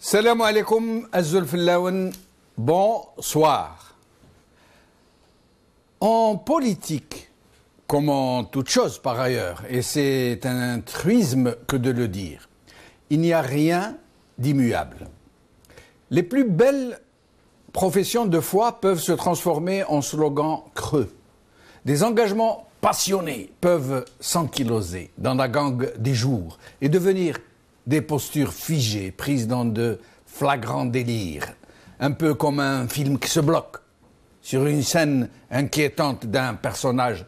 Salam alaikum, Azulfillaoun, bonsoir. En politique, comme en toute chose par ailleurs, et c'est un truisme que de le dire, il n'y a rien d'immuable. Les plus belles professions de foi peuvent se transformer en slogans creux. Des engagements passionnés peuvent s'ankyloser dans la gangue des jours et devenir des postures figées, prises dans de flagrants délires, un peu comme un film qui se bloque sur une scène inquiétante d'un personnage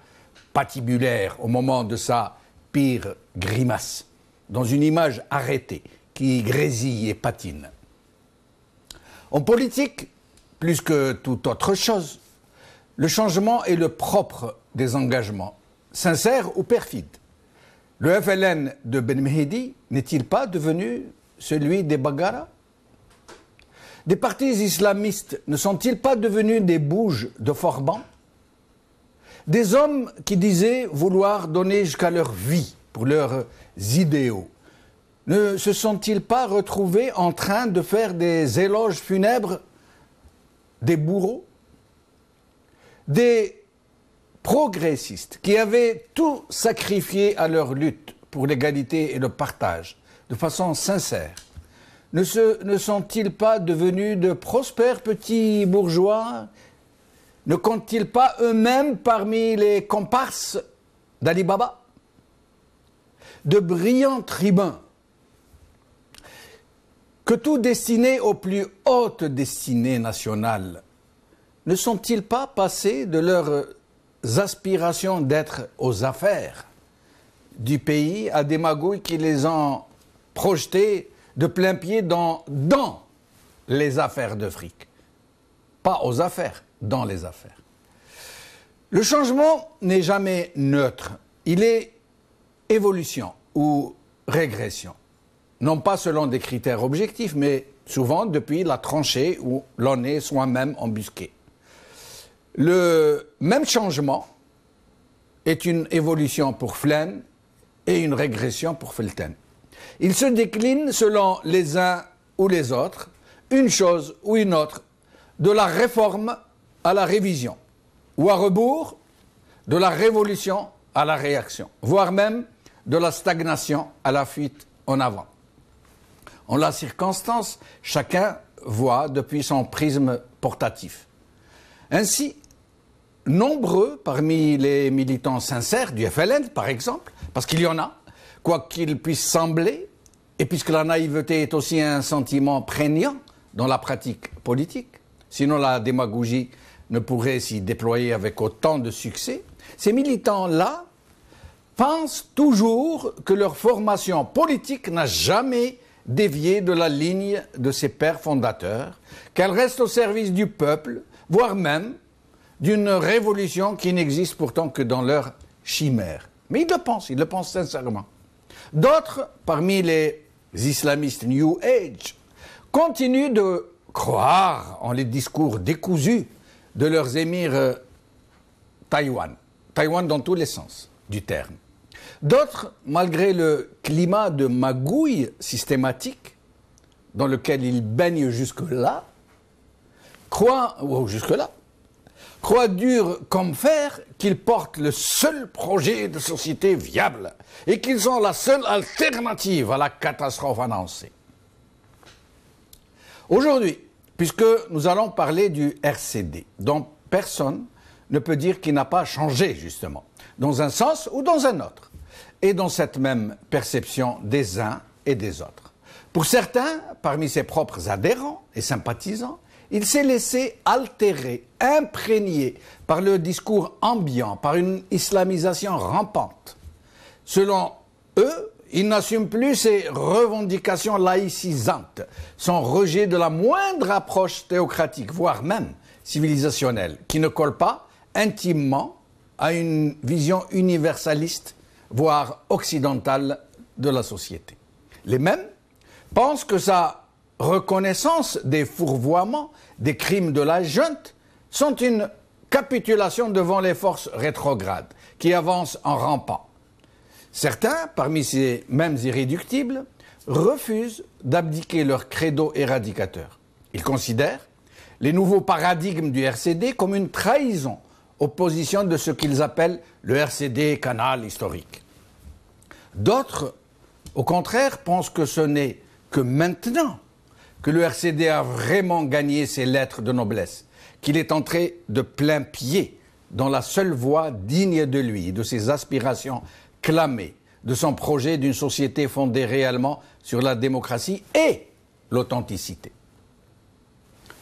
patibulaire au moment de sa pire grimace, dans une image arrêtée qui grésille et patine. En politique, plus que toute autre chose, le changement est le propre des engagements, sincères ou perfides. Le FLN de Ben Mehdi n'est-il pas devenu celui des Baggara? Des partis islamistes ne sont-ils pas devenus des bouges de Forban? Des hommes qui disaient vouloir donner jusqu'à leur vie pour leurs idéaux ne se sont-ils pas retrouvés en train de faire des éloges funèbres des bourreaux? Des progressistes qui avaient tout sacrifié à leur lutte pour l'égalité et le partage de façon sincère, ne sont-ils pas devenus de prospères petits bourgeois? Ne comptent-ils pas eux-mêmes parmi les comparses d'Ali Baba? De brillants tribuns que tout destinés aux plus hautes destinées nationales, ne sont-ils pas passés de leurs aspirations d'être aux affaires du pays à des magouilles qui les ont projetés de plein pied dans les affaires de fric? Pas aux affaires, dans les affaires. Le changement n'est jamais neutre. Il est évolution ou régression. Non pas selon des critères objectifs, mais souvent depuis la tranchée où l'on est soi-même embusqué. Le même changement est une évolution pour Flaine et une régression pour Felten. Il se décline selon les uns ou les autres, une chose ou une autre, de la réforme à la révision, ou à rebours, de la révolution à la réaction, voire même de la stagnation à la fuite en avant. En la circonstance, chacun voit depuis son prisme portatif. Ainsi, nombreux parmi les militants sincères du FLN, par exemple, parce qu'il y en a, quoi qu'il puisse sembler, et puisque la naïveté est aussi un sentiment prégnant dans la pratique politique, sinon la démagogie ne pourrait s'y déployer avec autant de succès, ces militants-là pensent toujours que leur formation politique n'a jamais dévié de la ligne de ses pères fondateurs, qu'elle reste au service du peuple, voire même d'une révolution qui n'existe pourtant que dans leur chimère. Mais ils le pensent sincèrement. D'autres, parmi les islamistes New Age, continuent de croire en les discours décousus de leurs émirs Taïwan dans tous les sens du terme. D'autres, malgré le climat de magouille systématique dans lequel ils baignent jusque-là, croient dur comme fer qu'ils portent le seul projet de société viable et qu'ils sont la seule alternative à la catastrophe annoncée. Aujourd'hui, puisque nous allons parler du RCD, dont personne ne peut dire qu'il n'a pas changé, justement, dans un sens ou dans un autre, et dans cette même perception des uns et des autres. Pour certains, parmi ses propres adhérents et sympathisants, il s'est laissé altérer, imprégner par le discours ambiant, par une islamisation rampante. Selon eux, il n'assume plus ses revendications laïcisantes, son rejet de la moindre approche théocratique, voire même civilisationnelle, qui ne colle pas intimement à une vision universaliste, voire occidentale de la société. Les mêmes pensent que sa reconnaissance des fourvoiements, des crimes de la junte, sont une capitulation devant les forces rétrogrades qui avancent en rampant. Certains, parmi ces mêmes irréductibles, refusent d'abdiquer leur credo éradicateur. Ils considèrent les nouveaux paradigmes du RCD comme une trahison aux positions de ce qu'ils appellent le RCD canal historique. D'autres, au contraire, pensent que ce n'est que maintenant que le RCD a vraiment gagné ses lettres de noblesse, qu'il est entré de plein pied dans la seule voie digne de lui, de ses aspirations clamées, de son projet d'une société fondée réellement sur la démocratie et l'authenticité.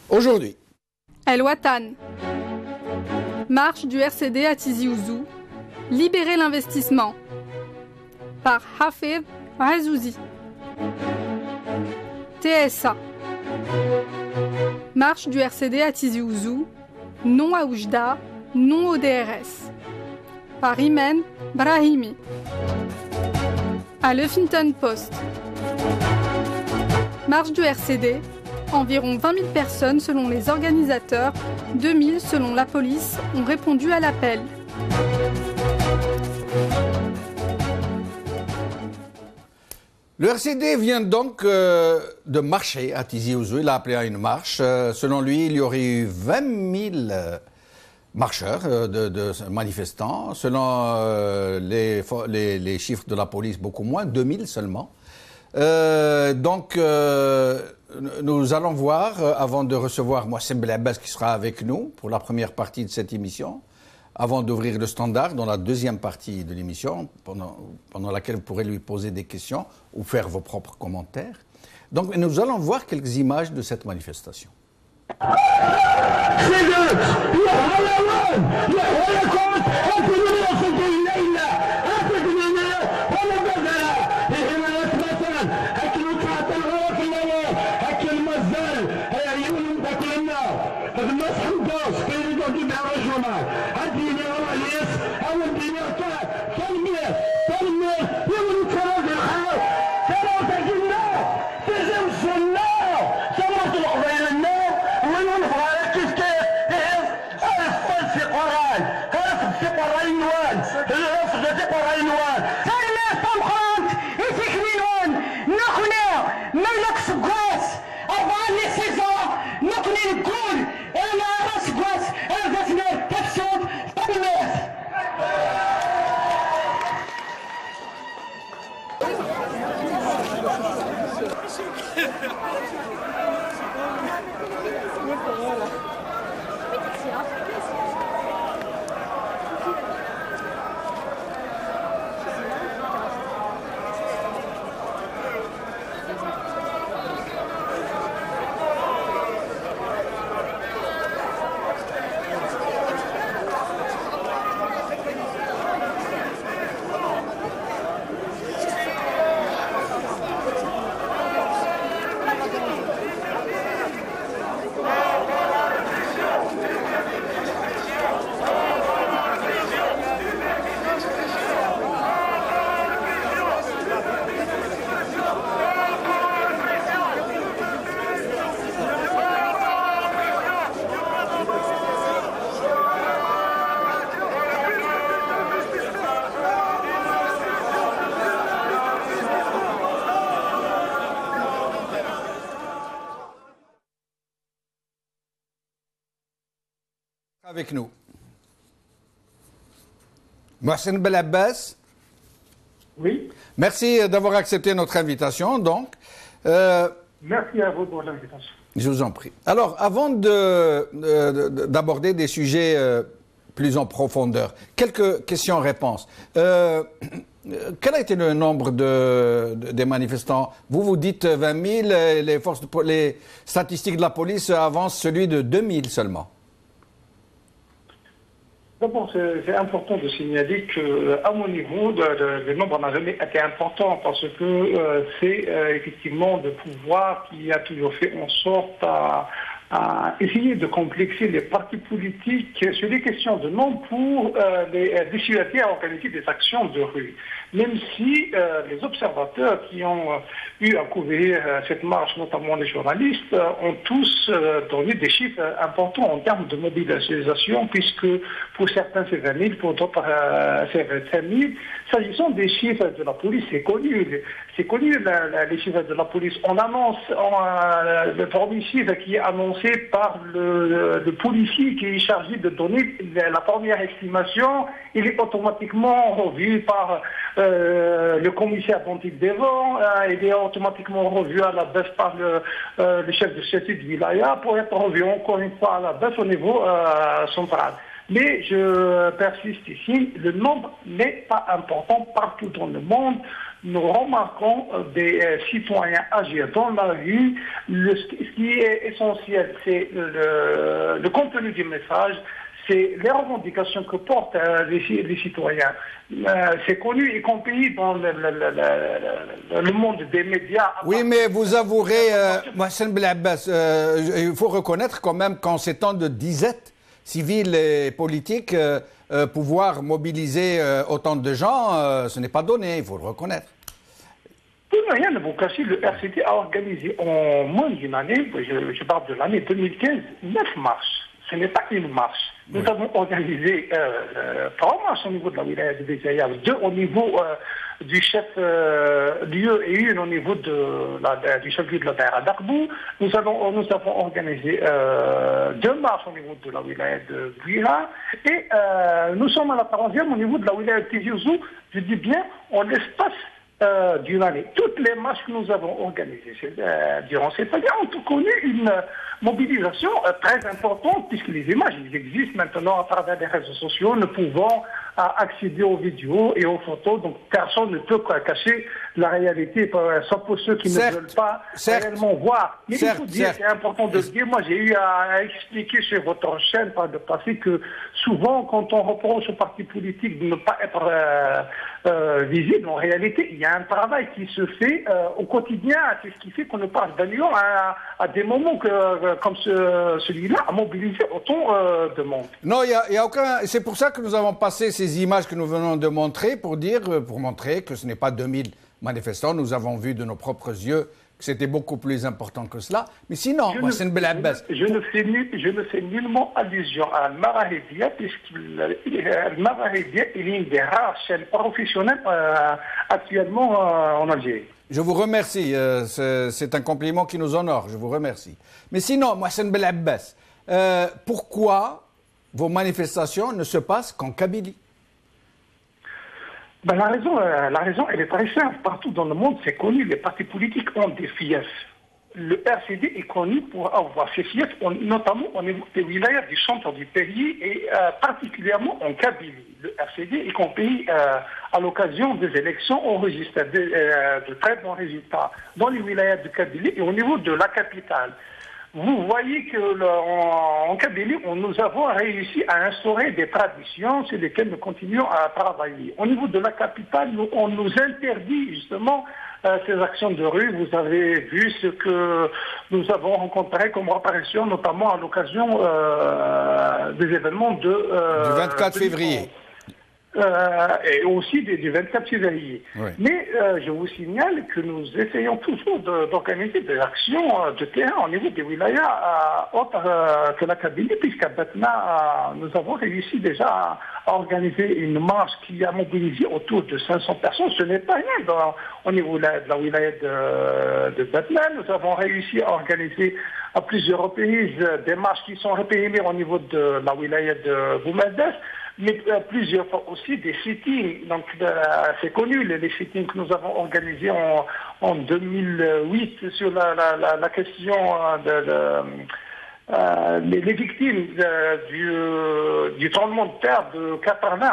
Aujourd'hui, El Watan, marche du RCD à Tizi Ouzou, libérer l'investissement, par Hafez Razouzi. TSA, marche du RCD à Tizi Ouzou, non à Oujda, non au DRS, par Imen Brahimi. À l'Huffington Post, marche du RCD, environ 20 000 personnes selon les organisateurs, 2 000 selon la police ont répondu à l'appel. le RCD vient donc de marcher à Tizi Ouzou. Il a appelé à une marche. Selon lui, il y aurait eu 20 000 marcheurs, de manifestants. Selon les chiffres de la police, beaucoup moins, 2 000 seulement. Donc, nous allons voir, avant de recevoir Mohsen Belabbas qui sera avec nous pour la première partie de cette émission, avant d'ouvrir le standard dans la deuxième partie de l'émission, pendant laquelle vous pourrez lui poser des questions ou faire vos propres commentaires. Donc, nous allons voir quelques images de cette manifestation. Avec nous. Mohsen Belabbas. Oui. Merci d'avoir accepté notre invitation. Donc, merci à vous pour l'invitation. Je vous en prie. Alors, avant d'aborder des sujets plus en profondeur. Quelques questions-réponses. Quel a été le nombre des manifestants? Vous dites 20 000, les statistiques de la police avancent celui de 2 000 seulement. D'abord, c'est important de signaler qu'à mon niveau, le nombre n'a jamais été important parce que c'est effectivement le pouvoir qui a toujours fait en sorte à essayer de complexer les partis politiques sur les questions de nom pour les dissuader à organiser des actions de rue. Même si les observateurs qui ont eu à couvrir cette marche, notamment les journalistes, ont tous donné des chiffres importants en termes de mobilisation, puisque pour certains c'est 20 000, pour d'autres c'est 25 000. S'agissant des chiffres de la police, c'est connu. C'est connu les chiffres de la police. On annonce le premier chiffre qui est annoncé par le policier qui est chargé de donner la première estimation. Il est automatiquement revu par le commissaire dont il dépend. Il est automatiquement revu à la baisse par le chef de service de Wilaya pour être revu encore une fois à la baisse au niveau central. Mais je persiste ici, le nombre n'est pas important partout dans le monde. Nous remarquons des citoyens agir dans la rue. Ce qui est essentiel, c'est le contenu du message, c'est les revendications que portent les citoyens. C'est connu, y compris dans le monde des médias. Oui, mais vous avouerez, Mohsen Belabbas, il faut reconnaître quand même qu'en ces temps de disette civile et politique, pouvoir mobiliser autant de gens, ce n'est pas donné, il faut le reconnaître. Pour rien ne vous cacher, le RCD a organisé en moins d'une année, je parle de l'année 2015, 9 marches. Ce n'est pas une marche. Nous avons organisé 3 marches au niveau de la wilaya de Béjaïa, 2 au niveau du chef lieu et 1 au niveau du chef lieu de la Daïra d'Arbou. Nous avons organisé 2 marches au niveau de la wilaya de Bouira et nous sommes à la 40e au niveau de la wilaya de Tizi Ouzou. Je dis bien en l'espace d'une année. Toutes les marches que nous avons organisées durant cette année ont connu une mobilisation très importante puisque les images existent maintenant à travers les réseaux sociaux, nous pouvons accéder aux vidéos et aux photos, donc personne ne peut cacher la réalité, sauf pour ceux qui ne veulent pas réellement voir. Mais il faut dire, c'est important de le dire, moi j'ai eu à expliquer sur votre chaîne par le passé que souvent quand on reproche aux partis politiques de ne pas être visible, en réalité il y a un travail qui se fait au quotidien, c'est ce qui fait qu'on ne passe d'ailleurs à des moments comme celui-là à mobiliser autant de monde. Non, il y a aucun. C'est pour ça que nous avons passé ces images que nous venons de montrer pour montrer que ce n'est pas 2000 manifestants. Nous avons vu de nos propres yeux que c'était beaucoup plus important que cela. Mais sinon, Mohsen Belabbas. Je ne fais nullement allusion à Al-Marahidia, puisque Al-Marahidia est l'une des rares chaînes professionnelles actuellement en Algérie. Je vous remercie. C'est un compliment qui nous honore. Je vous remercie. Mais sinon, Mohsen Belabbas, pourquoi vos manifestations ne se passent qu'en Kabylie? Ben la raison, elle est très simple. Partout dans le monde, c'est connu. Les partis politiques ont des fiefs. Le RCD est connu pour avoir ses fiefs, notamment au niveau des wilayas du centre du pays et particulièrement en Kabylie. Le RCD, y compris à l'occasion des élections, enregistre de très bons résultats dans les wilayas de Kabylie et au niveau de la capitale. Vous voyez qu'en Kabylie, nous avons réussi à instaurer des traditions sur lesquelles nous continuons à travailler. Au niveau de la capitale, on nous interdit justement ces actions de rue. Vous avez vu ce que nous avons rencontré comme apparition, notamment à l'occasion des événements du 24 février. Et aussi du 24 février. Oui. Mais je vous signale que nous essayons toujours d'organiser des actions de terrain au niveau des wilayas autres que la Kabylie, puisqu'à Batna, nous avons réussi déjà à organiser une marche qui a mobilisé autour de 500 personnes. Ce n'est pas rien au niveau de la wilaya de Batna. Nous avons réussi à organiser à plusieurs reprises des marches qui sont répétées au niveau de la wilaya de Boumadès, mais plusieurs fois aussi des sittings. Donc c'est connu, les sittings que nous avons organisés en 2008 sur la question les victimes du tremblement de terre de 80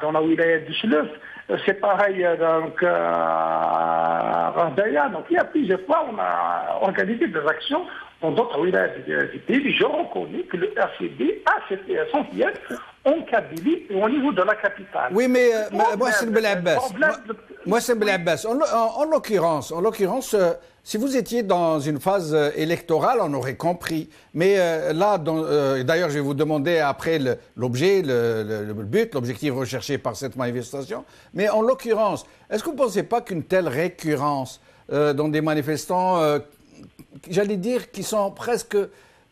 dans la wilaya du Chlef, c'est pareil donc à Razdaya. Donc il y a plusieurs fois on a organisé des actions dans d'autres wilayas du pays. Je reconnais que le RCD a son siège en Kabylie et au niveau de la capitale. Oui, mais Mohsen Belhabbas, en l'occurrence, si vous étiez dans une phase électorale, on aurait compris. Mais là, d'ailleurs, je vais vous demander après l'objet, le but, l'objectif recherché par cette manifestation. Mais en l'occurrence, est-ce que vous ne pensez pas qu'une telle récurrence dans des manifestants, j'allais dire, qui sont presque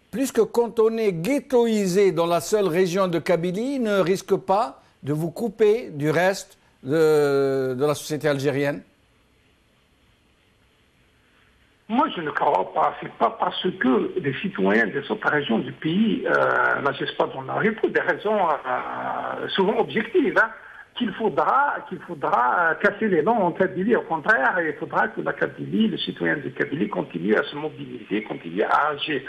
plus que cantonnés, ghettoisés dans la seule région de Kabylie, ne risque pas de vous couper du reste de la société algérienne? Moi, je ne crois pas. Ce n'est pas parce que les citoyens des autres régions du pays n'agissent pas dans la rue pour des raisons souvent objectives, hein, qu'il faudra casser les dents en Kabylie. Au contraire, il faudra que la Kabylie, les citoyens de Kabylie continuent à se mobiliser, continuent à agir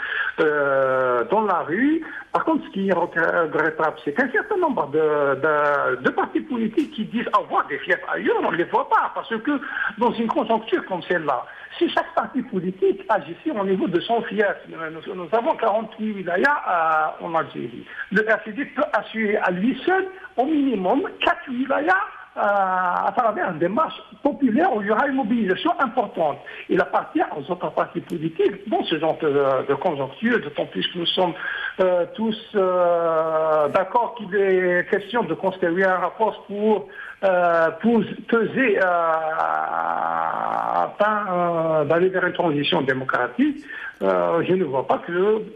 dans la rue. Par contre, ce qui est regrettable, c'est qu'un certain nombre de partis politiques qui disent avoir des fiefs ailleurs, on ne les voit pas. Parce que dans une conjoncture comme celle-là, si chaque parti politique agissait au niveau de son fief, nous avons 48 wilayas en Algérie. Le RCD peut assurer à lui seul au minimum 4 wilayas à travers une démarche populaire où il y aura une mobilisation importante. Il appartient aux autres partis politiques dans ce genre de conjoncture, d'autant plus que nous sommes tous d'accord qu'il est question de construire un rapport pour peser afin d'aller vers une transition démocratique. Je ne vois pas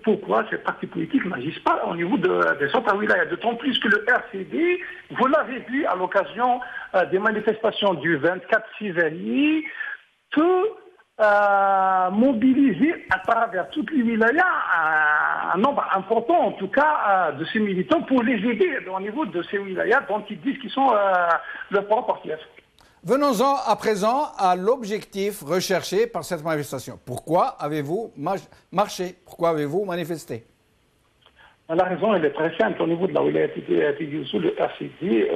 pourquoi ces partis politiques n'agissent pas au niveau des autres wilayas. D'autant plus que le RCD, vous l'avez vu à l'occasion des manifestations du 24 février, peut mobiliser à travers toutes les wilayas un nombre important, en tout cas, de ces militants pour les aider au niveau de ces wilayas dont ils disent qu'ils sont leur propre fief. Venons-en à présent à l'objectif recherché par cette manifestation. Pourquoi avez-vous marché? Pourquoi avez-vous manifesté? La raison elle est très simple. Au niveau de la wilaya Tizi Ouzou, le RCD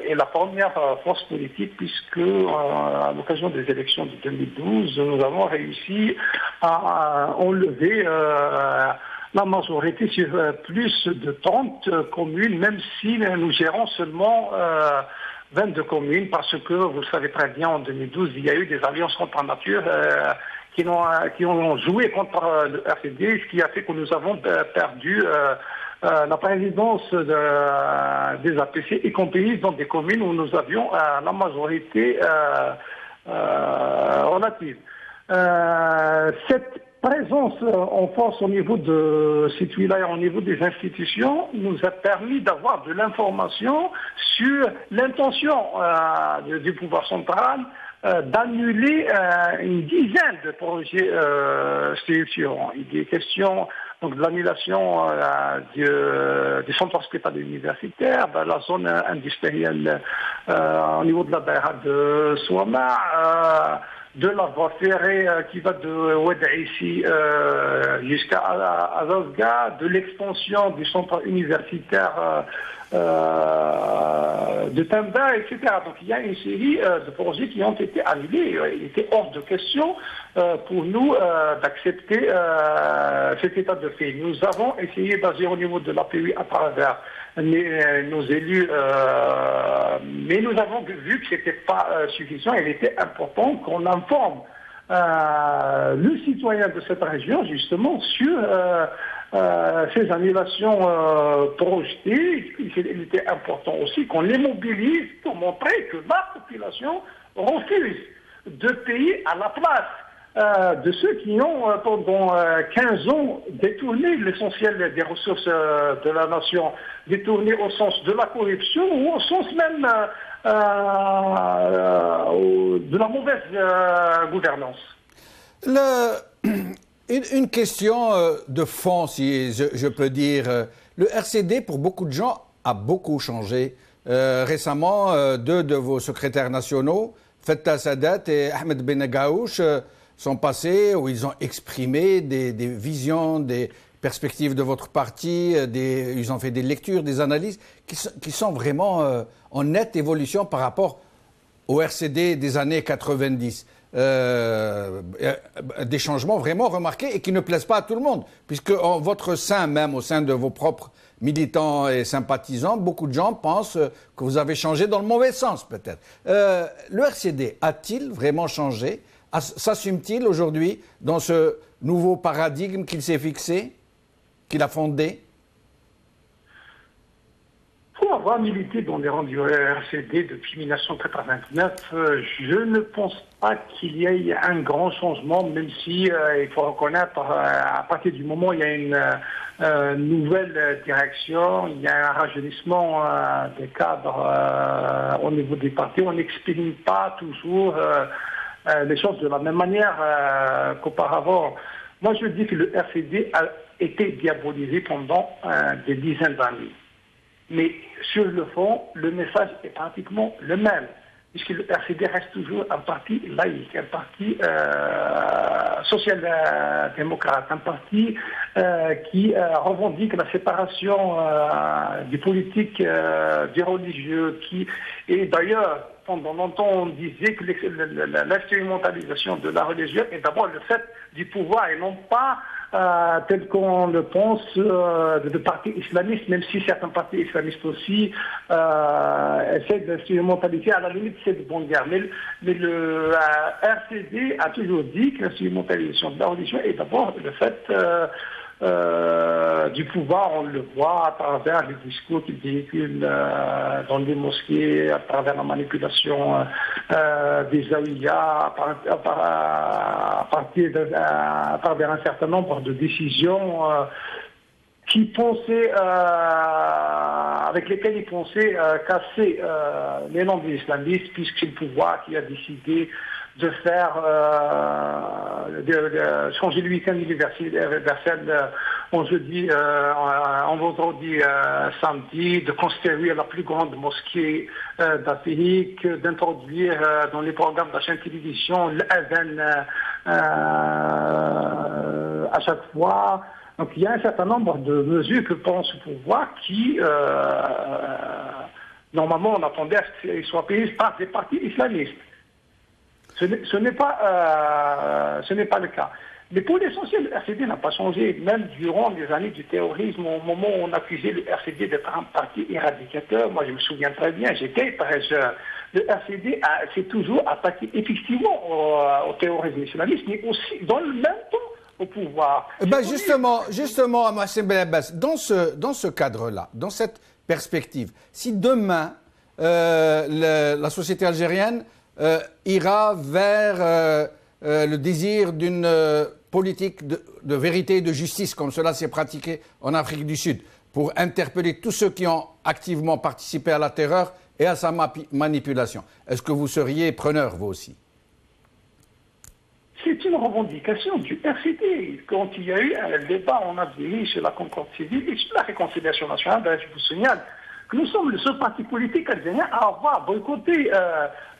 est la première force politique puisque à l'occasion des élections de 2012, nous avons réussi à enlever la majorité sur plus de 30 communes, même si nous gérons seulement 22 communes, parce que, vous le savez très bien, en 2012, il y a eu des alliances contre la nature qui ont joué contre le RCD, ce qui a fait que nous avons perdu la présidence des APC, y compris dans des communes où nous avions la majorité relative. Cette présence en force au niveau de cette wilaya, au niveau des institutions, nous a permis d'avoir de l'information sur l'intention du pouvoir central d'annuler une dizaine de projets structurants. Il est question donc de l'annulation du centre hospitalier universitaire, de la zone industrielle au niveau de la daïra de Souama, de la voie ferrée qui va de Oued-Aïssi jusqu'à Azazga, de l'extension du centre universitaire de Tamba, etc. Donc il y a une série de projets qui ont été annulés. Il était hors de question pour nous d'accepter cet état de fait. Nous avons essayé d'agir au niveau de l'API à travers nos élus, mais nous avons vu que ce n'était pas suffisant. Il était important qu'on informe le citoyen de cette région justement sur ces annulations projetées. Il était important aussi qu'on les mobilise pour montrer que la population refuse de payer à la place de ceux qui ont pendant 15 ans détourné l'essentiel des ressources de la nation, détourné au sens de la corruption ou au sens même de la mauvaise gouvernance. Une question de fond, si je peux dire. Le RCD, pour beaucoup de gens, a beaucoup changé. Récemment, deux de vos secrétaires nationaux, Fettah Sadat et Ahmed Ben Gaouch, sont passés où ils ont exprimé des visions, des perspectives de votre parti, ils ont fait des lectures, des analyses qui sont vraiment en nette évolution par rapport au RCD des années 90. Des changements vraiment remarqués et qui ne plaisent pas à tout le monde, puisque en votre sein, même au sein de vos propres militants et sympathisants, beaucoup de gens pensent que vous avez changé dans le mauvais sens, peut-être. Le RCD a-t-il vraiment changé? S'assume-t-il aujourd'hui dans ce nouveau paradigme qu'il s'est fixé, qu'il a fondé? Pour avoir milité dans les rangs du RCD depuis 1989, je ne pense pas qu'il y ait un grand changement, même si il faut reconnaître, à partir du moment où il y a une nouvelle direction, il y a un rajeunissement des cadres au niveau des partis. On n'exprime pas toujours les choses de la même manière qu'auparavant. Moi, je dis que le RCD a été diabolisé pendant des dizaines d'années. Mais sur le fond, le message est pratiquement le même, puisque le RCD reste toujours un parti laïque, un parti social-démocrate, un parti qui revendique la séparation du politique, du religieux, et d'ailleurs, pendant longtemps, on disait que l'instrumentalisation de la religion est d'abord le fait du pouvoir et non pas tel qu'on le pense de partis islamistes, même si certains partis islamistes aussi essaient d'instrumentaliser. À la limite, c'est de bonne guerre. Mais le RCD a toujours dit que l'instrumentalisation de la religion est d'abord le fait du pouvoir. On le voit à travers les discours qu'ils véhiculent dans les mosquées, à travers la manipulation des zaouïas, à travers un certain nombre de décisions avec lesquelles ils pensaient casser l'élan des islamistes, puisque c'est le pouvoir qui a décidé de faire de changer le week-end universel en jeudi, en vendredi, samedi, de construire la plus grande mosquée d'Afrique, d'introduire dans les programmes de la chaîne télévision l'adhan à chaque fois. Donc il y a un certain nombre de mesures que prend ce pouvoir qui, normalement, on attendait à ce qu'elles soient prises par des partis islamistes. Ce n'est pas le cas. Mais pour l'essentiel, le RCD n'a pas changé, même durant les années du terrorisme, au moment où on accusait le RCD d'être un parti éradicateur. Moi, je me souviens très bien, j'étais très jeune. Le RCD s'est toujours attaqué effectivement au terrorisme islamiste, mais aussi dans le même temps au pouvoir. Justement, Mohsen Belabès, dans ce cadre-là, dans cette perspective, si demain la société algérienne ira vers le désir d'une politique de vérité et de justice, comme cela s'est pratiqué en Afrique du Sud, pour interpeller tous ceux qui ont activement participé à la terreur et à sa manipulation. Est-ce que vous seriez preneur, vous aussi? C'est une revendication du RCD. Quand il y a eu un débat en Algérie sur la concorde civile et sur la réconciliation nationale, je vous signale que nous sommes le seul parti politique algérien à avoir boycotté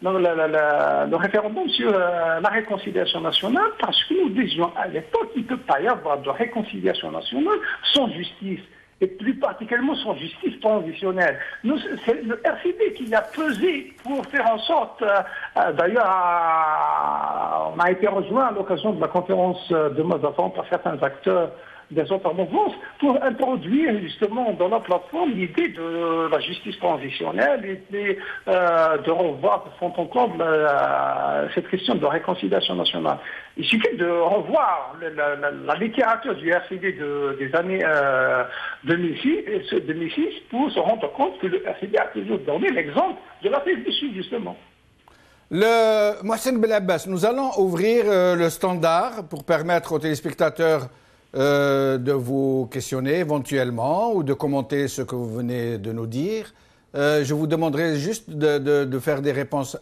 le référendum sur la réconciliation nationale, parce que nous disions à l'époque qu'il ne peut pas y avoir de réconciliation nationale sans justice, et plus particulièrement sans justice transitionnelle. C'est le RCD qui a pesé pour faire en sorte, d'ailleurs on a été rejoint à l'occasion de la conférence de Mazafan par certains acteurs des autres mouvances, pour introduire justement dans la plateforme l'idée de la justice transitionnelle et de revoir de fond en comble cette question de réconciliation nationale. Il suffit de revoir la littérature du RCD des années 2006 pour se rendre compte que le RCD a toujours donné l'exemple de l'Afrique du Sud, justement. Mohsen Belabès, nous allons ouvrir le standard pour permettre aux téléspectateurs de vous questionner éventuellement ou de commenter ce que vous venez de nous dire. Je vous demanderai juste de faire des réponses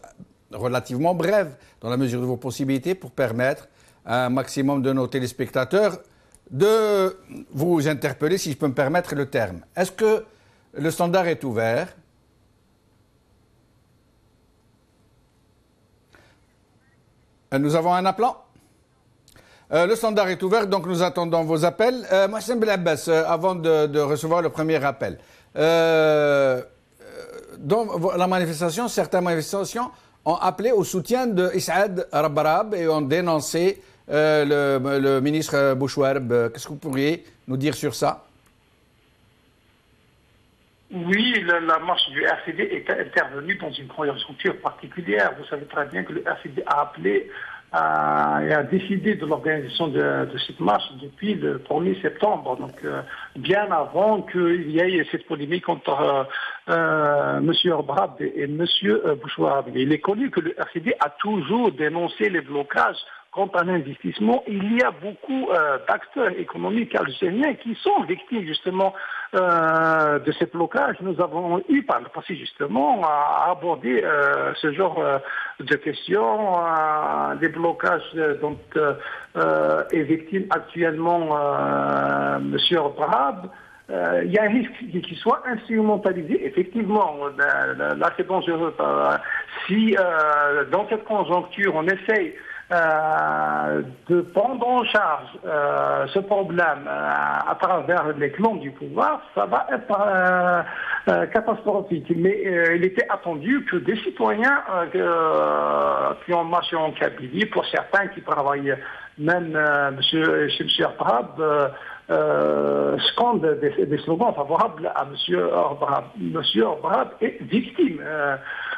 relativement brèves dans la mesure de vos possibilités pour permettre à un maximum de nos téléspectateurs de vous interpeller, si je peux me permettre le terme. Est-ce que le standard est ouvert? Nous avons un appelant. Le standard est ouvert, donc nous attendons vos appels. Mohsen Belabbas, avant de recevoir le premier appel. Dans la manifestation, certaines manifestations ont appelé au soutien de Issaad Rabrab et ont dénoncé le ministre Bouchouarb. Qu'est-ce que vous pourriez nous dire sur ça? Oui, la marche du RCD est intervenue dans une conjoncture particulière. Vous savez très bien que le RCD a appelé et a décidé de l'organisation de cette marche depuis le 1er septembre, donc bien avant qu'il y ait cette polémique entre M. Rabrab et M. Bouchouarb. Il est connu que le RCD a toujours dénoncé les blocages quant à l'investissement. Il y a beaucoup d'acteurs économiques algériens qui sont victimes justement de ces blocages. Nous avons eu par le passé justement à aborder ce genre de questions, des blocages dont est victime actuellement M. Rabrab. Il y a un risque qu'il soit instrumentalisé. Effectivement, là c'est dangereux. Si dans cette conjoncture on essaye de prendre en charge ce problème à travers les clans du pouvoir, ça va être catastrophique. Mais il était attendu que des citoyens qui ont marché en Kabylie, pour certains qui travaillent même chez M. Rabrab, scandent des slogans favorables à M. Rabrab. M. Rabrab est victime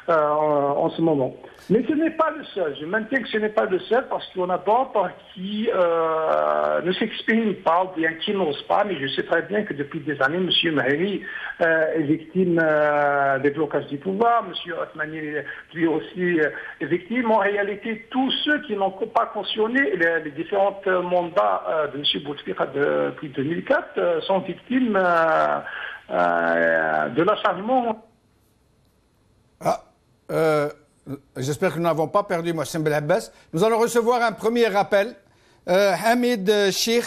en ce moment. Mais ce n'est pas le seul. Je maintiens que ce n'est pas le seul parce qu'on a d'autres qui ne s'expriment pas ou bien qui n'osent pas. Mais je sais très bien que depuis des années, M. Mahiri est victime des blocages du pouvoir. M. Othmani, lui aussi, est victime. En réalité, tous ceux qui n'ont pas cautionné les différents mandats de M. Bouteflika depuis 2004 sont victimes de l'acharnement. J'espère que nous n'avons pas perdu Mohsen Belabbas. Nous allons recevoir un premier appel. Hamid Cheikh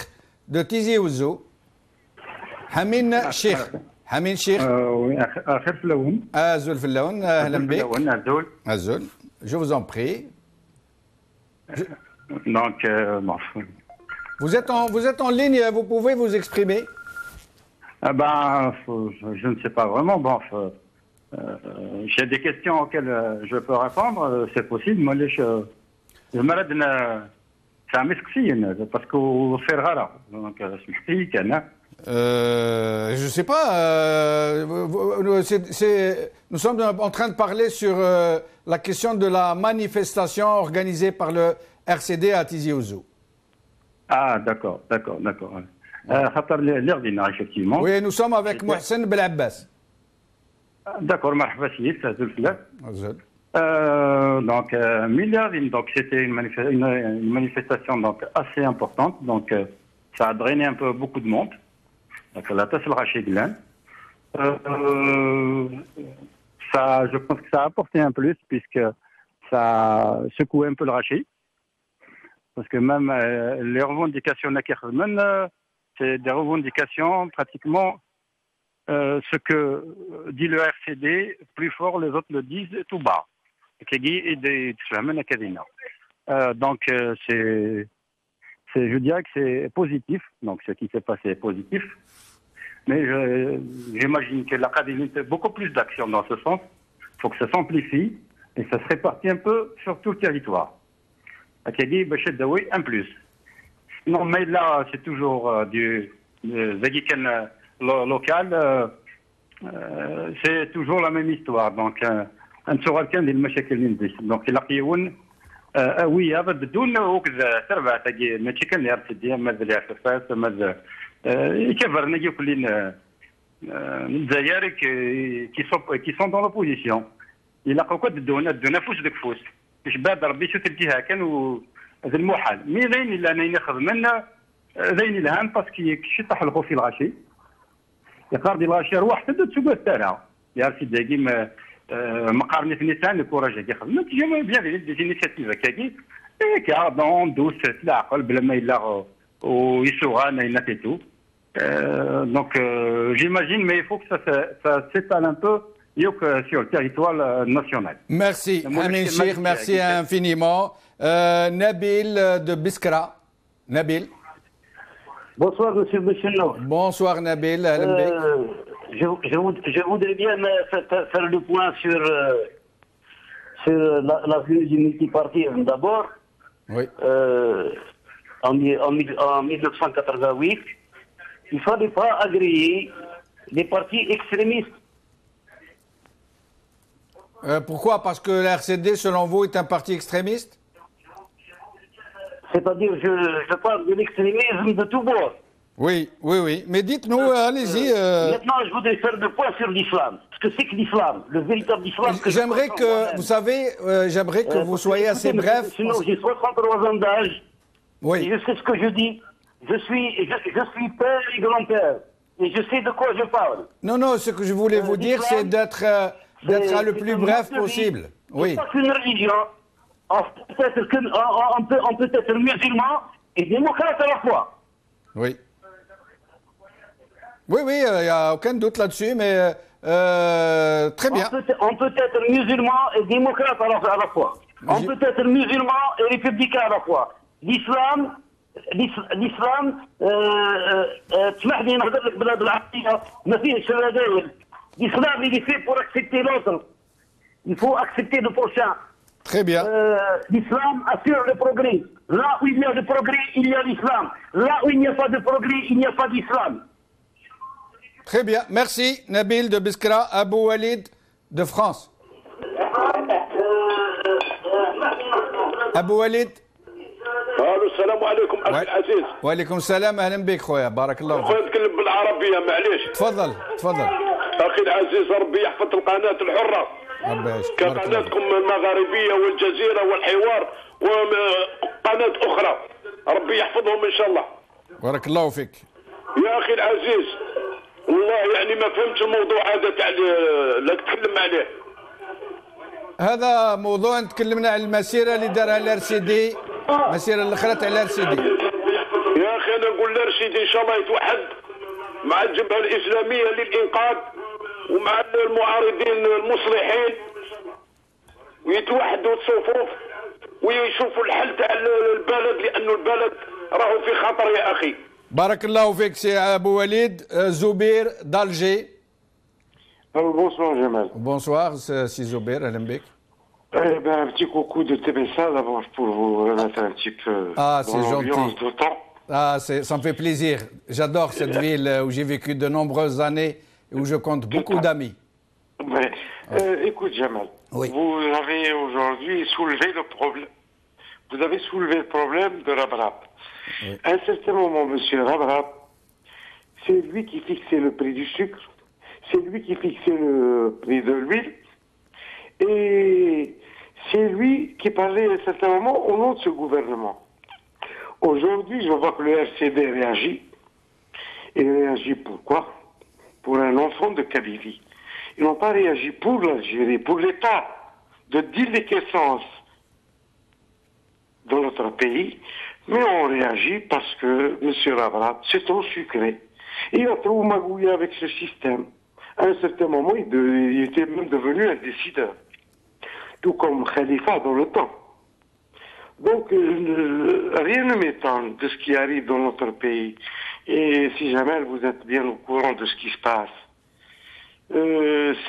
de Tizi Ouzou. Hamid Cheikh. Hamid Cheikh. Oui, Akhir Filaoun. Azoul Filaoun. Ahlan bik. Azoul. Je vous en prie. Donc, vous êtes en ligne, vous pouvez vous exprimer. Je ne sais pas vraiment. J'ai des questions auxquelles je peux répondre, c'est possible. Moi, je m'arrête parce que faire rare. Donc, je ne sais pas. Nous sommes en train de parler sur la question de la manifestation organisée par le RCD à Tizi Ouzou. Ah, d'accord. Effectivement. Oui, nous sommes avec Mohsen Belabbas. D'accord, marhaba Sidi, ça se fait. Donc, Milliardine, donc c'était une manifestation donc assez importante, donc ça a drainé un peu beaucoup de monde. Donc la tasse le Rachid Glan. Ça, je pense que ça a apporté un plus puisque ça a secoué un peu le Rachid, parce que même les revendications d'Akerman, c'est des revendications pratiquement. Ce que dit le RCD, plus fort, les autres le disent tout bas. Donc, je dirais que c'est positif. Donc, ce qui s'est passé est positif. Mais j'imagine que l'Académie a beaucoup plus d'action dans ce sens. Il faut que ça s'amplifie et ça se répartit un peu sur tout le territoire. Un plus. Non, mais là, c'est toujours du local, c'est toujours la même histoire. Donc, un سؤال كان للمشاكل اللي ندير. Donc, يلاقيون قوية بدون وكذا تربع تجي مشاكل اللي ارتدي ماذا اللي عرفت ماذا يكبر نجي كلين الجزائر qui sont dans l'opposition. يلاقوا كود الدونا فوس ديك فوس باش بعد ربي شو تلقيها كانوا هذا المحال. مي ذين اللي انا ناخذ منه ذين الهان باسكو كي تحلقوا في الغاشي يقارد الغاشي روح تبدا تسوق التارا يا سيدي داكي مقارنه في نيسان الكوراج كي خدمت جا بيان دي انيشيتيف كاكي كا دون دوس تلاعقل بلا ما يلا ويسوغا ناينا تو donc j'imagine mais il faut que ça s'étale un peu sur le territoire national. Merci Hamid Cheikh, merci infiniment. Nabil de Biskra. Nabil. Bonsoir, monsieur Boucheno. Bonsoir, Nabil. Je voudrais bien faire le point sur la venue du multiparti d'abord. Oui. En 1988, il ne fallait pas agréer les partis extrémistes. Pourquoi? Parce que la RCD, selon vous, est un parti extrémiste? C'est-à-dire, je parle de l'extrémisme de tous bords. Oui, oui, oui. Mais dites-nous, allez-y. Maintenant, je voudrais faire le point sur l'islam. Ce que c'est que l'islam, le véritable islam. J'aimerais que, vous savez, j'aimerais que vous soyez assez bref. Sinon, j'ai 63 ans d'âge. Oui. Et je sais ce que je dis. Je suis père et grand-père. Et je sais de quoi je parle. Non, non, ce que je voulais vous dire, c'est d'être le plus bref possible. Oui. C'est une religion. On peut être musulman et démocrate à la fois. Oui. Oui, oui, il n'y a aucun doute là-dessus, mais très bien. On peut être musulman et démocrate à la fois. On peut être musulman et républicain à la fois. L'islam, l'islam il est fait pour accepter l'autre. Il faut accepter le prochain. Très bien. L'islam assure le progrès. Là où il y a de progrès, il y a l'islam. Là où il n'y a pas de progrès, il n'y a pas d'islam. Très bien. Merci, Nabil de Biskra, Abou Walid de France. Abou Walid. الو السلام عليكم اخي العزيز. وعليكم السلام، اهلا بك خويا، بارك الله فيك. خويا نتكلم بالعربيه معليش. تفضل تفضل. اخي العزيز ربي يحفظ القناه الحره. كقناتكم المغاربيه والجزيره والحوار وقناه اخرى. ربي يحفظهم ان شاء الله. بارك الله فيك. يا اخي العزيز والله يعني ما فهمتش الموضوع هذا تاع اللي تكلم عليه. هذا موضوع تكلمنا على المسيره اللي دارها الار سي دي، المسيره اللي خلت على الار سي دي. يا اخي انا نقول الار سي دي ان شاء الله يتوحد مع الجبهه الاسلاميه للانقاذ ومع المعارضين المصلحين ويتوحدوا الصفوف ويشوفوا الحل تاع البلد لانه البلد راهو في خطر يا اخي. بارك الله فيك سي ابو وليد. زبير d'Alger. Bonsoir Jamal. Bonsoir, c'est Zubair, اهلا بك. Un petit coucou de TBSA d'abord pour vous remettre un petit peu c'est gentil. de temps. Ça me fait plaisir. J'adore cette ville où j'ai vécu de nombreuses années et où je compte beaucoup d'amis. Ouais. Écoute Jamal, oui. Vous avez aujourd'hui soulevé le problème. Vous avez soulevé le problème de Rabrab. Oui. À un certain moment, monsieur Rabrab, c'est lui qui fixait le prix du sucre. C'est lui qui fixait le prix de l'huile. Et c'est lui qui parlait à un certain moment au nom de ce gouvernement. Aujourd'hui, je vois que le RCD réagit. Il réagit pourquoi? Pour un enfant de Kabylie. Ils n'ont pas réagi pour l'Algérie, pour l'État, de déliquescence dans notre pays, mais on réagit parce que M. Rabrab, c'est trop sucré. Il a trop magouillé avec ce système. À un certain moment, il était même devenu un décideur. Tout comme Khalifa dans le temps. Donc, rien ne m'étonne de ce qui arrive dans notre pays. Et si jamais vous êtes bien au courant de ce qui se passe,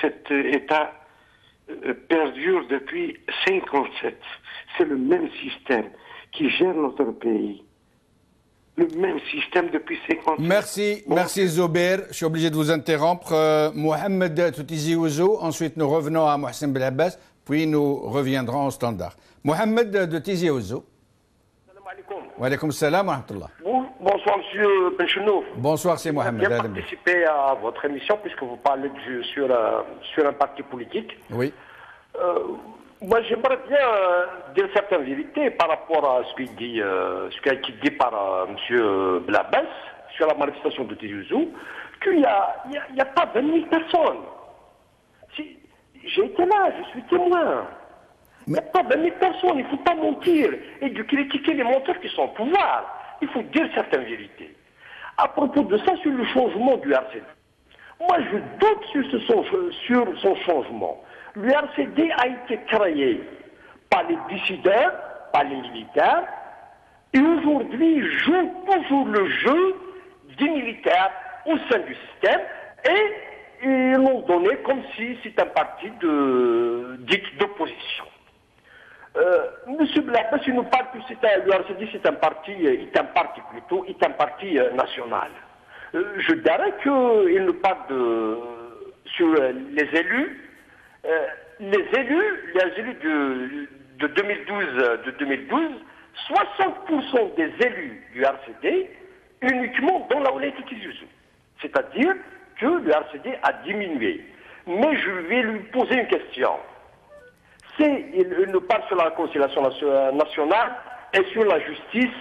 cet État perdure depuis 1957. C'est le même système qui gère notre pays. Le même système depuis 50 ans. Merci, merci Zubair. Je suis obligé de vous interrompre. Mohamed Toutizi Ouzou, ensuite nous revenons à Mohsen Belhabbas, puis nous reviendrons au standard. Mohamed de Tizi Ouzou. Wa alaykoum salam wa rahmatullah. Bonsoir monsieur Benchenouf. Bonsoir, c'est Mohamed. J'ai participé à votre émission puisque vous parlez sur un parti politique. Oui. Moi, j'aimerais bien dire certaines vérités par rapport à ce qui a été dit par M. Blabès sur la manifestation de Tizi Ouzou, qu'il n'y a pas 20 000 personnes. J'ai été là, je suis témoin. Il n'y a pas 20 000 personnes, il ne faut pas mentir et de critiquer les menteurs qui sont au pouvoir. Il faut dire certaines vérités. À propos de ça, sur le changement du RCD, moi je doute sur son changement. Le RCD a été créé par les décideurs, par les militaires, Et aujourd'hui, ils jouent toujours le jeu des militaires au sein du système et ils l'ont donné comme si c'était un parti d'opposition. Monsieur Blabès, il nous parle que l'URCD c'est un parti, est un parti national. Je dirais qu'il nous parle sur les élus. Les élus de 2012, 60% des élus du RCD uniquement dans la Oulette Tizi-Ouzou. C'est-à-dire que le RCD a diminué. Mais je vais lui poser une question. Il nous parle sur la réconciliation nationale et sur la justice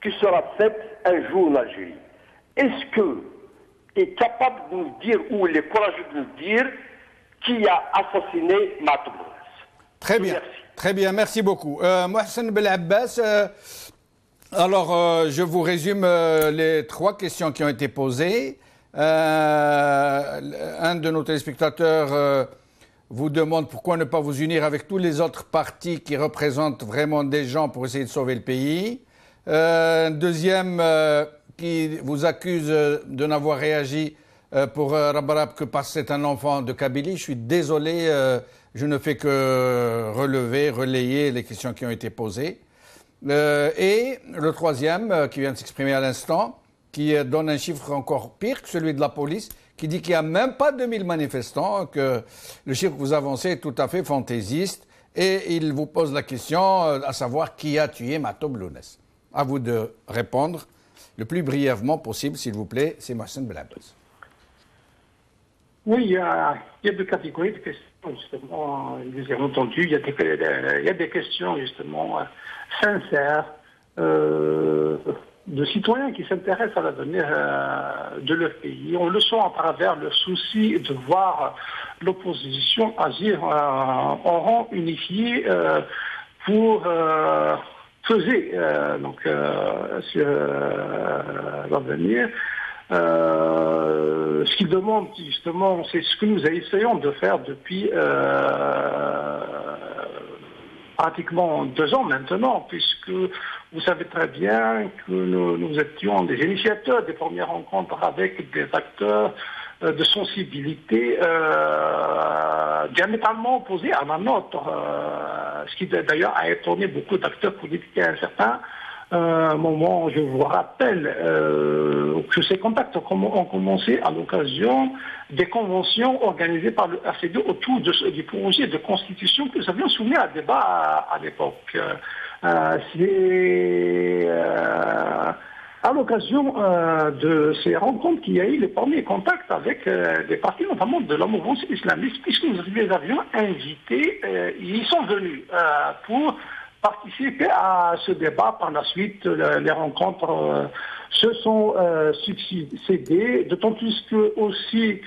qui sera faite un jour en Algérie. Est-ce qu'il est capable de nous dire, ou il est courageux de nous dire, qui a assassiné Matouboulas? Très bien, merci. Très bien, merci beaucoup. Mohsen Belabbas, alors je vous résume les 3 questions qui ont été posées. Un de nos téléspectateurs vous demande pourquoi ne pas vous unir avec tous les autres partis qui représentent vraiment des gens pour essayer de sauver le pays. Un deuxième qui vous accuse de n'avoir réagi pour Rabarab que parce que c'est un enfant de Kabylie. Je suis désolé, je ne fais que relayer les questions qui ont été posées. Et le troisième, qui vient de s'exprimer à l'instant, qui donne un chiffre encore pire que celui de la police, qui dit qu'il n'y a même pas 2000 manifestants, que le chiffre que vous avancez est tout à fait fantaisiste, et il vous pose la question, à savoir qui a tué Matouboulas. À vous de répondre le plus brièvement possible, s'il vous plaît. C'est Mohsen Belabbas. Oui, il y a 2 catégories de questions, justement, vous avez entendu. Il y a des questions, justement, sincères, de citoyens qui s'intéressent à l'avenir de leur pays. On le sent à travers le souci de voir l'opposition agir en rang unifié pour peser sur l'avenir. Ce qu'ils demandent, justement, c'est ce que nous essayons de faire depuis pratiquement 2 ans maintenant, puisque vous savez très bien que nous étions des initiateurs des premières rencontres avec des acteurs de sensibilité diamétralement opposés à la nôtre, ce qui d'ailleurs a étonné beaucoup d'acteurs politiques à un certain moment. Je vous rappelle que ces contacts ont commencé à l'occasion des conventions organisées par le RCD autour du projet de constitution que nous avions soumis à débat à l'époque. C'est à l'occasion de ces rencontres qu'il y a eu les premiers contacts avec des partis, notamment de la mouvance islamiste, puisque nous les avions invités, ils sont venus pour participer à ce débat. Par la suite, les rencontres se sont succédées, d'autant plus que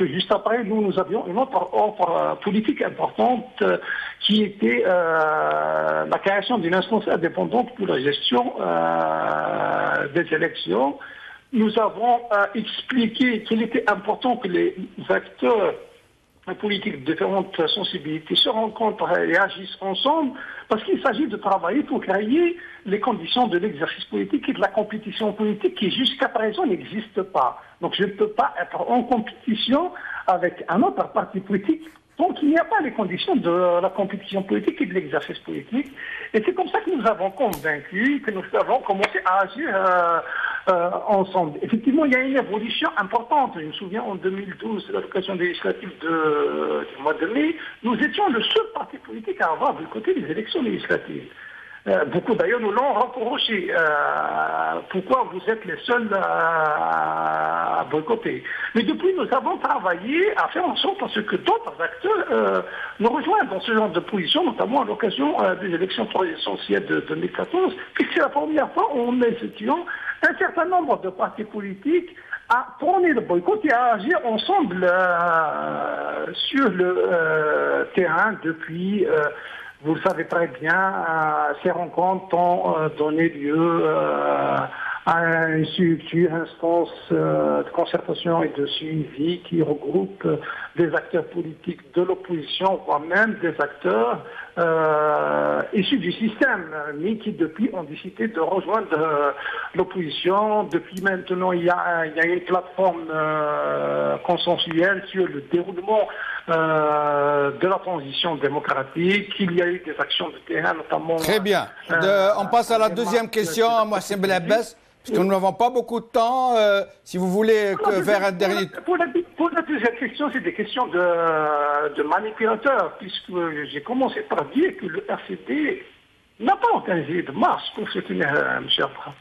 juste après, nous avions une autre offre politique importante qui était la création d'une instance indépendante pour la gestion des élections. Nous avons expliqué qu'il était important que les acteurs politiques de différentes sensibilités se rencontrent et agissent ensemble, parce qu'il s'agit de travailler pour créer les conditions de l'exercice politique et de la compétition politique qui jusqu'à présent n'existe pas. Donc je ne peux pas être en compétition avec un autre parti politique tant qu'il n'y a pas les conditions de la compétition politique et de l'exercice politique. Et c'est comme ça que nous avons convaincu, que nous avons commencé à agir ensemble. Effectivement, il y a une évolution importante. Je me souviens, en 2012, à l'occasion des législatives du mois de mai, nous étions le seul parti politique à avoir boycotté les élections législatives. Beaucoup d'ailleurs nous l'ont reproché. Pourquoi vous êtes les seuls à boycotter? Mais depuis, nous avons travaillé à faire en sorte à ce que d'autres acteurs nous rejoignent dans ce genre de position, notamment à l'occasion des élections présidentielles de 2014, puisque c'est la première fois où nous étions un certain nombre de partis politiques à prôner le boycott et à agir ensemble sur le terrain depuis... vous le savez très bien, ces rencontres ont donné lieu à une structure, instance de concertation et de suivi qui regroupe des acteurs politiques de l'opposition, voire même des acteurs issus du système, mais qui depuis ont décidé de rejoindre l'opposition. Depuis maintenant, il y a une plateforme consensuelle sur le déroulement de la transition démocratique. Il y a eu des actions de terrain, notamment... Très bien. On passe à la deuxième question, Mohsen Belabès, parce que nous n'avons pas beaucoup de temps. Si vous voulez faire un dernier... Pour la deuxième question, c'est des questions de manipulateurs, puisque j'ai commencé par dire que le RCD n'a pas organisé de marche pour soutenir M. Abraham.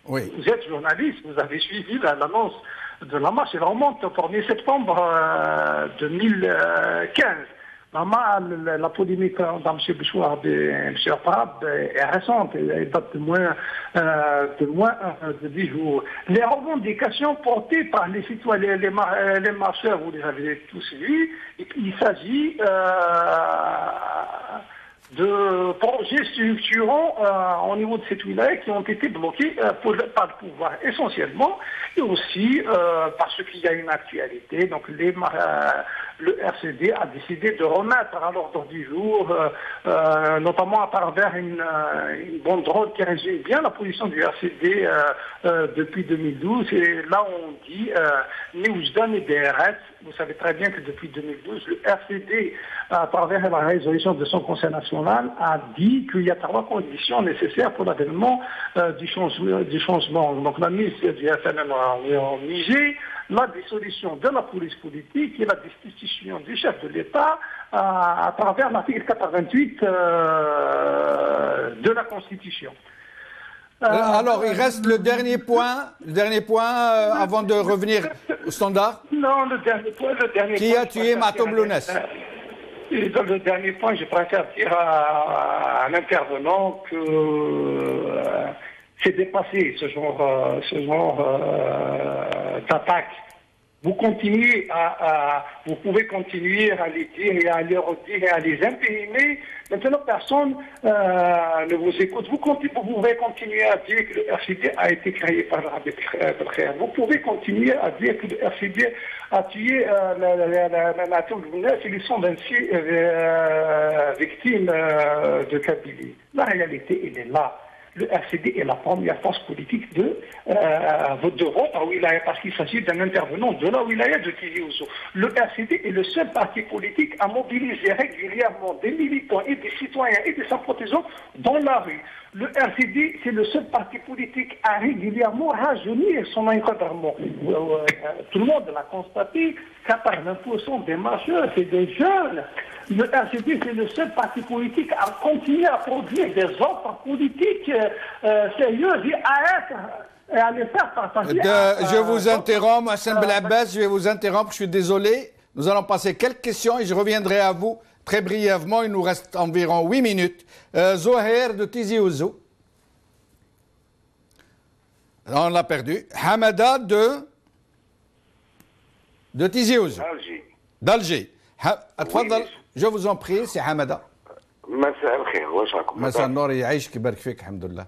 Oui. Vous êtes journaliste, vous avez suivi l'annonce de la marche, elle remonte au 1er septembre 2015. La polémique entre M. Bouchouard et M. Parab est récente, elle date de moins de 10 jours. Les revendications portées par les citoyens, les marcheurs, vous les avez tous vus, il s'agit de projets structurants au niveau de cette wilaya qui ont été bloqués par le pouvoir essentiellement, et aussi parce qu'il y a une actualité. Donc le RCD a décidé de remettre à l'ordre du jour, notamment à travers une banderole qui résume bien la position du RCD depuis 2012. Et là on dit ni Oujda ni DRS. Vous savez très bien que depuis 2012, le RCD, à travers la résolution de son Conseil national, a dit qu'il y a 3 conditions nécessaires pour l'avènement du changement. Donc la mise du FNM en Niger, la dissolution de la police politique et la destitution du chef de l'État à travers l'article 88 de la Constitution. Alors, il reste le dernier point avant de revenir au standard. Non, le dernier point. Qui a tué Mato Blounès? Dans le dernier point, je préfère dire à l'intervenant que c'est dépassé ce genre d'attaque. Vous pouvez continuer à les dire et à les redire et à les imprimer. Maintenant, personne ne vous écoute. Vous pouvez continuer à dire que le RCD a été créé par l'arbitraire. Vous pouvez continuer à dire que le RCD a tué la nation de Blounès et les 126 victimes de Kabylie. La réalité, elle est là. Le RCD est la première force politique de vote à Wilaya, parce qu'il s'agit d'un intervenant de la Wilaya de Tizi Ouzou. Le RCD est le seul parti politique à mobiliser régulièrement des militants et des citoyens et des sympathisants dans la rue. Le RCD, c'est le seul parti politique à régulièrement rajeunir son encadrement. Tout le monde l'a constaté, 80% des marcheurs, c'est des jeunes. Le RCD, c'est le seul parti politique à continuer à produire des offres politiques sérieuses et à les faire partager. Je vous interromps, Mohsen Belabès, je vais vous interrompre, je suis désolé. Nous allons passer quelques questions et je reviendrai à vous très brièvement. Il nous reste environ 8 minutes. Zohair de Tizi Ouzou. On l'a perdu. Hamada de Tizi Ouzou. d'Alger. Je vous en prie, c'est Hamada. مساء الخير، واش راكم؟ مساء النور، يعيشك يبارك فيك. الحمد لله.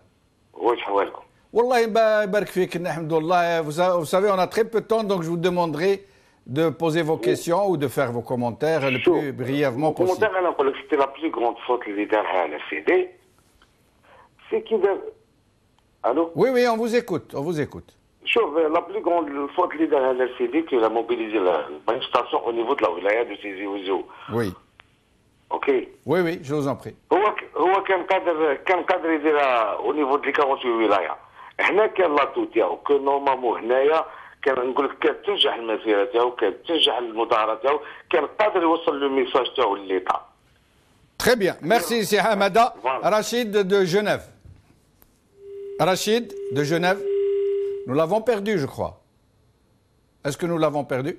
واش حوالكم؟ والله يبارك فيك، الحمد لله. Vous savez, on a très peu de temps, donc je vous demanderai de poser vos questions ou de faire vos commentaires le plus brièvement possible. أنا نقول لك c'était la plus grande faute اللي دارها على CD. C'est qu'il a... Allô? Oui, oui, on vous écoute, on vous écoute. شوف la plus grande faute اللي دارها على CD qu'il a mobilisé la manifestation au niveau de la wilaya de Tizi Ouzou. Oui. Ok. Oui, oui, je vous en prie. هو كان قادر يديرها au niveau de 48 ولايه. هنا كان لاطو تاعو كان نورمالمون هنايا كان نقول لك كانت تنجح المسيره تاعو، كانت تنجح المظاهره تاعو، كان قادر يوصل لو ميساج تاعو للإيطا. Très bien, merci, c'est Hamada. Rachid de Genève. Rachid de Genève. Nous l'avons perdu, je crois. Est-ce que nous l'avons perdu?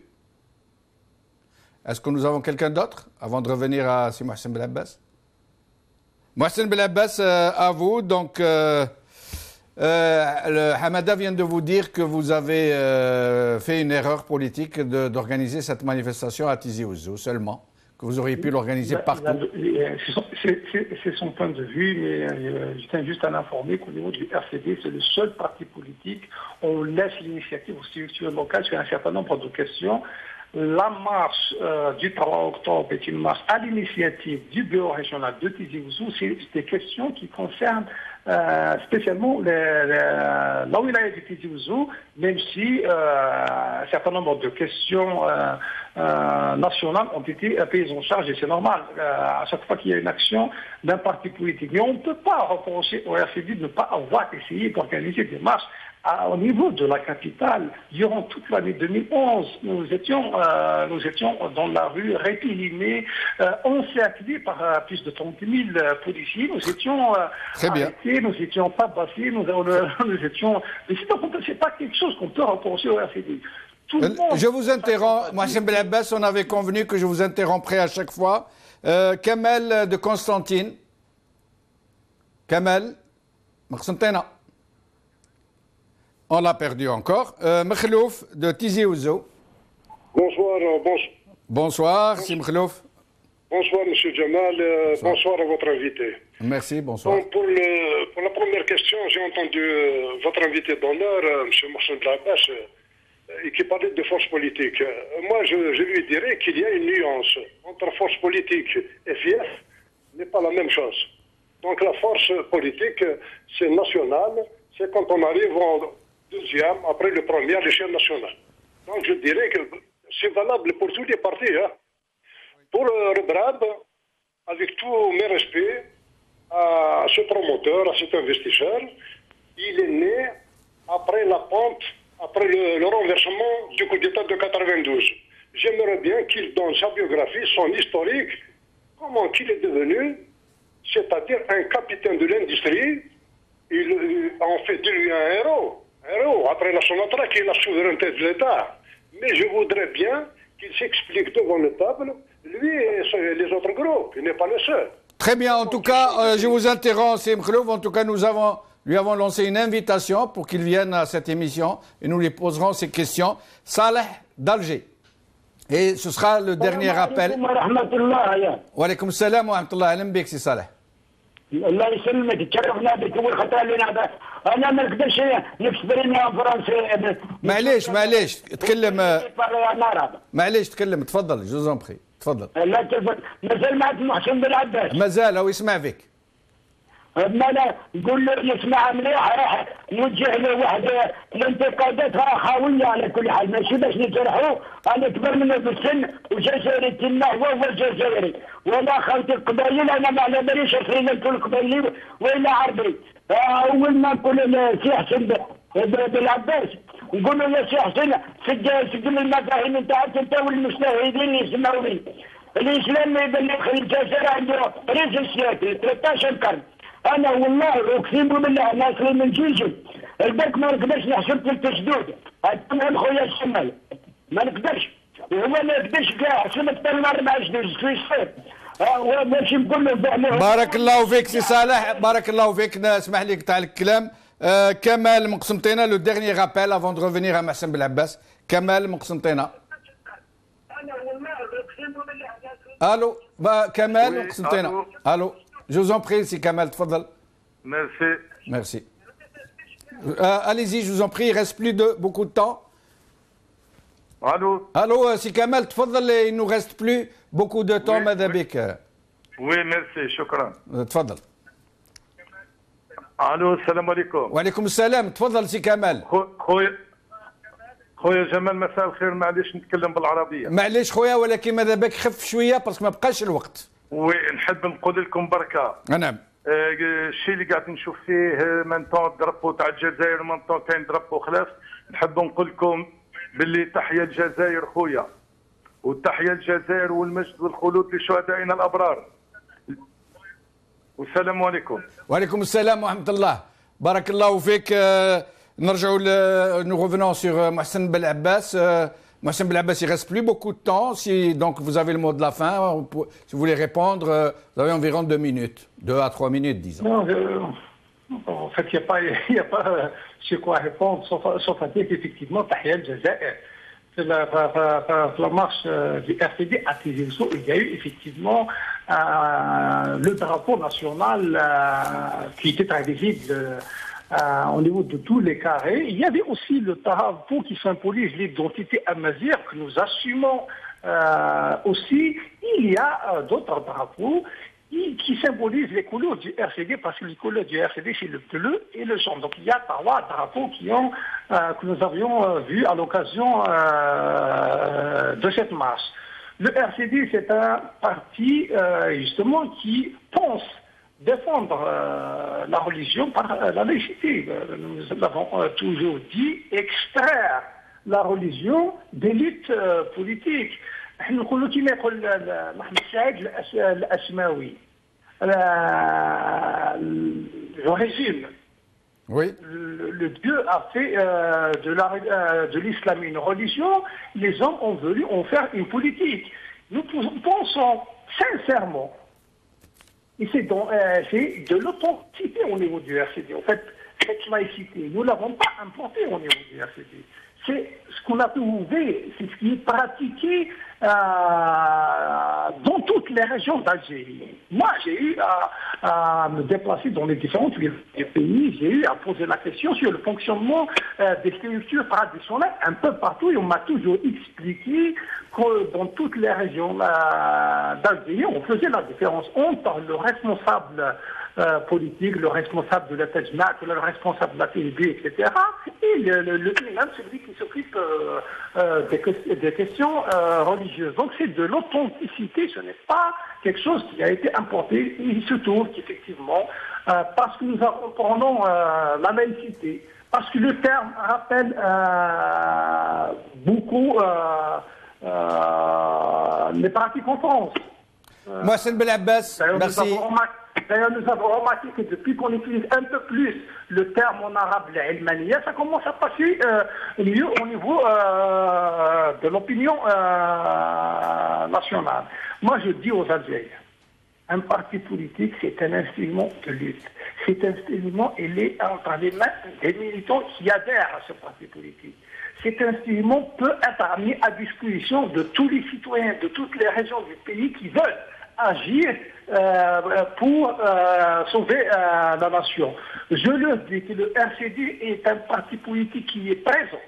Est-ce que nous avons quelqu'un d'autre avant de revenir à Mohsen Belabès? Mohsen Belabès, à vous. Donc, Hamada vient de vous dire que vous avez fait une erreur politique d'organiser cette manifestation à Tizi Ouzou seulement, que vous auriez pu l'organiser partout. C'est son point de vue, mais je tiens juste à l'informer qu'au niveau du RCD, c'est le seul parti politique. On laisse l'initiative aux structures locales sur un certain nombre de questions. La marche du 3 octobre est une marche à l'initiative du bureau régional de Tizi Ouzou. C'est des questions qui concernent spécialement la wilaya de Tizi Ouzou, même si un certain nombre de questions nationales ont été prises en charge, et c'est normal, à chaque fois qu'il y a une action d'un parti politique. Mais on ne peut pas reprocher au RCD de ne pas avoir essayé d'organiser des marches au niveau de la capitale. Durant toute l'année 2011, nous étions dans la rue répilimés, encerclés par plus de 30 000 policiers. Nous étions arrêtés, nous étions tabassés, nous étions... Mais c'est pas quelque chose qu'on peut reprocher au RCD. Je vous interromps. Mohsen Belhabbas, on avait convenu que je vous interromprais à chaque fois. Kamel de Constantine. Kamel, Makhsantena. On l'a perdu encore. Mkhlouf de Tizi Ouzou. Bonsoir. Bonsoir, Si Mkhlouf. Bonsoir, M. Jamal. Bonsoir à votre invité. Merci, bonsoir. Donc, pour la première question, j'ai entendu votre invité d'honneur, M. Mohsen Belhabbas, qui parlait de force politique. Moi, je lui dirais qu'il y a une nuance entre force politique et fief, n'est pas la même chose. Donc, la force politique, c'est national, c'est quand on arrive en deuxième, après le premier à l'échelle nationale. Donc je dirais que c'est valable pour tous les partis. Hein. Pour Rebrab, avec tous mes respects à ce promoteur, à cet investisseur, il est né après la pente, après le renversement du coup d'État de 92. J'aimerais bien qu'il donne sa biographie, son historique, comment qu'il est devenu, c'est-à-dire un capitaine de l'industrie. On fait de lui un héros, après la Sonatra qui est la souveraineté de l'État. Mais je voudrais bien qu'il s'explique devant la table, lui et les autres groupes, il n'est pas le seul. Très bien, en tout cas, je vous interromps, C'est Mkhlouf. En tout cas, lui avons lancé une invitation pour qu'il vienne à cette émission et nous lui poserons ces questions. Saleh d'Alger. Et ce sera le dernier appel. Wa alaykoum salam wa rahmatullah. Ahlan bik, Si Saleh. الله يسلمك تشرفنا بك والخطا اللي نعرف انا ما نقدرش نكسبرني فرنسي معليش تكلم تفضل جوزون بخي تفضل لا تفضل مازال معك محسن بالعباس مازال هو يسمع فيك ما لا نقول له يسمع مليح راح نوجه له واحد الانتقادات خاويه على كل حال ماشي باش نجرحوه انا كبر منه في السن وجزائري كنا هو جزائري ولا خلط القبائل انا ما على باليش اصير نقول قبائلي ولا عربي اول ما نقول سي حسن بالعباس نقول له يا سي حسن سجل المفاهيم نتاعك انت والمشاهدين يسمعوني الاسلام يبلغ الجزائر عنده رئيس سياسي 13 قرن انا والله اقسم بالله ناصري من جيجي البرك ما نقدرش نحسب التشدود تفهم خويا الشمال ما نقدرش وهو ما يقدرش كاع سمت بالنار مع جديد في الصيف ماشي نقول له بارك الله فيك سي صالح بارك الله فيك اسمح لي قطع الكلام كمال من قسنطينه لو ديرني رابيل افون دو ريفينير ا محسن بالعباس كمال من قسنطينه الو كمال من قسنطينه الو Je vous en prie, si Kamal, tfadal. Merci. Allez-y, je vous en prie, il ne reste plus beaucoup de temps. Allô, si Kamal, tfadal, il ne nous reste plus beaucoup de temps, Madabik. Oui, merci, shukran. Tfadal. Allô, salam alaikum. Wa alaikum salam, tfadal, si Kamal. خويا جمال مساء الخير معليش نتكلم بالعربيه معليش خويا ولكن ماذا بك خف شويه باسكو ما بقاش الوقت وي نحب نقول لكم بركه نعم الشيء اللي قاعد نشوف فيه مانتون دربو تاع الجزائر مانتون كاين دربو خلاف نحب نقول لكم باللي تحيا الجزائر خويا وتحيا الجزائر والمجد والخلود لشهدائنا الابرار والسلام عليكم. وعليكم السلام ورحمه الله. بارك الله فيك. Nous revenons sur Mohsen Belhabbas. Mohsen Belhabbas, il ne reste plus beaucoup de temps. Donc vous avez le mot de la fin. Si vous voulez répondre, vous avez environ 2 minutes. 2 à 3 minutes, disons. Non, en fait, il n'y a pas sur quoi répondre, sauf à dire qu'effectivement, Tahia al-Jazair, la marche du RCD à Tizi Ouzou, il y a eu effectivement le drapeau national qui était très visible au niveau de tous les carrés. Il y avait aussi le drapeau qui symbolise l'identité amazigh que nous assumons aussi. Il y a d'autres drapeaux qui symbolisent les couleurs du RCD, parce que les couleurs du RCD, c'est le bleu et le jaune. Donc il y a 3 drapeaux que nous avions vus à l'occasion de cette marche. Le RCD, c'est un parti justement qui pense défendre la religion par la laïcité. Nous l'avons toujours dit, extraire la religion des luttes politiques. نحن نقولوا كما يقول محمد سعيد الأسماوي je résume. Oui. Le Dieu a fait de l'islam une religion, les hommes ont voulu en faire une politique. Nous pensons sincèrement, et c'est de l'authenticité au niveau du RCD. En fait, cette laïcité, nous ne l'avons pas implantée au niveau du RCD. C'est ce qu'on a trouvé, c'est ce qui est pratiqué dans toutes les régions d'Algérie. Moi, j'ai eu à me déplacer dans les différents pays, j'ai eu à poser la question sur le fonctionnement des structures traditionnelles un peu partout, et on m'a toujours expliqué que dans toutes les régions d'Algérie, on faisait la différence entre le responsable politique, le responsable de la Tajmat, le responsable de la TNB, etc. Et le imam, celui qui s'occupe des questions religieuses. Donc c'est de l'authenticité, ce n'est pas quelque chose qui a été importé. Il se trouve qu'effectivement, parce que nous prenons la laïcité, parce que le terme rappelle beaucoup les pratiques en France. Mohsen Belabbas, merci. D'ailleurs, nous avons remarqué que depuis qu'on utilise un peu plus le terme en arabe, l'ilmaniya, ça commence à passer mieux au niveau de l'opinion nationale. Moi, je dis aux Algériens, un parti politique, c'est un instrument de lutte. Cet instrument, il est entre les mains des militants qui adhèrent à ce parti politique. Cet instrument peut être mis à disposition de tous les citoyens de toutes les régions du pays qui veulent agir pour sauver la nation. Je leur dis que le RCD est un parti politique qui est présent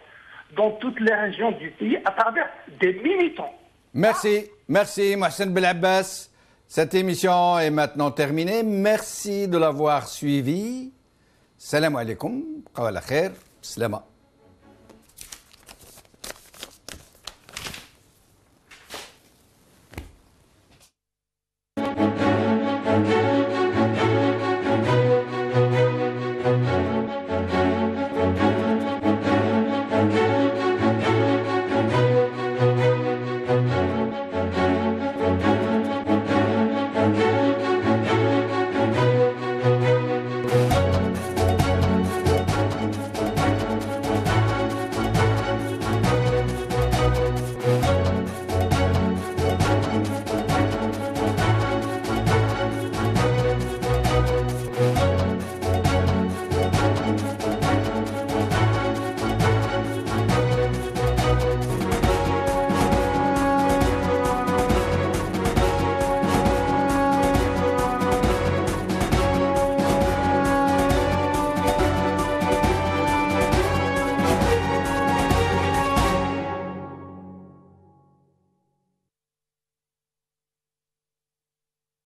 dans toutes les régions du pays à travers des militants. Merci, merci Mohsen Belabbas. Cette émission est maintenant terminée. Merci de l'avoir suivi. Salam alaikum. Qawala khair. Salama.